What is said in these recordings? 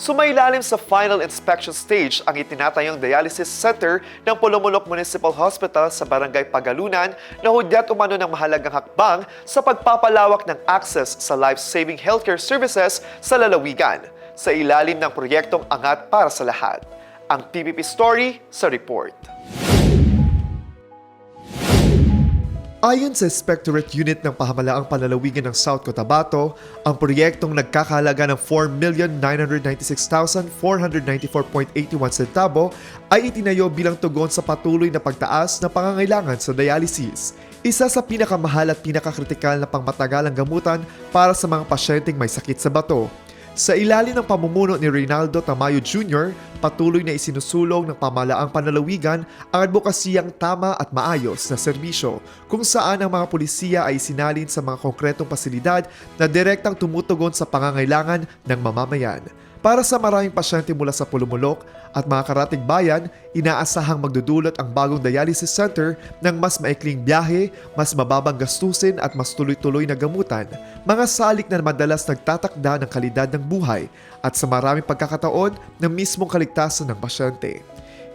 Sumailalim sa final inspection stage ang itinatayong dialysis center ng Pulumulok Municipal Hospital sa Barangay Pagalunan na hudyat umano ng mahalagang hakbang sa pagpapalawak ng access sa life-saving healthcare services sa lalawigan sa ilalim ng proyektong Angat para sa Lahat. Ang PPP Story sa report. Ayon sa Inspectorate Unit ng Pamahalaang Panlalawigan ng South Cotabato, ang proyektong nagkakahalaga ng 4,996,494.81 sentabo ay itinayo bilang tugon sa patuloy na pagtaas na pangangailangan sa dialysis. Isa sa pinakamahal at pinakakritikal na pangmatagalang gamutan para sa mga pasyenteng may sakit sa bato. Sa ilalim ng pamumuno ni Reynaldo Tamayo Jr., patuloy na isinusulong ng pamahalaang panlalawigan ang advokasiyang tama at maayos na serbisyo kung saan ang mga pulisiya ay isinalin sa mga konkretong pasilidad na direktang tumutugon sa pangangailangan ng mamamayan. Para sa maraming pasyente mula sa Pulumulok at mga karatig bayan, inaasahang magdudulot ang bagong dialysis center ng mas maikling biyahe, mas mababang gastusin at mas tuloy-tuloy na gamutan, mga salik na madalas nagtatakda ng kalidad ng buhay at sa maraming pagkakataon ng mismong kaligtasan ng pasyente.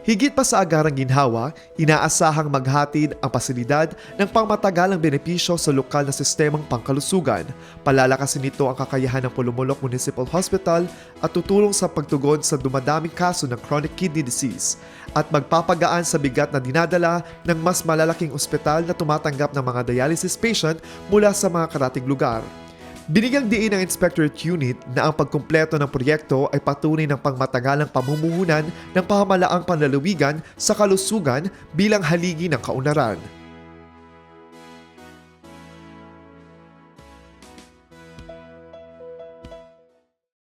Higit pa sa agarang ginhawa, inaasahang maghatid ang pasilidad ng pangmatagalang benepisyo sa lokal na sistemang pangkalusugan. Palalakasin nito ang kakayahan ng Pulumulok Municipal Hospital at tutulong sa pagtugon sa dumadaming kaso ng chronic kidney disease at magpapagaan sa bigat na dinadala ng mas malalaking ospital na tumatanggap ng mga dialysis patient mula sa mga karatig lugar. Binigyang diin ng Inspectorate Unit na ang pagkumpleto ng proyekto ay patunay ng pangmatagalang pamumuhunan ng pamahalaang panlalawigan sa kalusugan bilang haligi ng kaunlaran.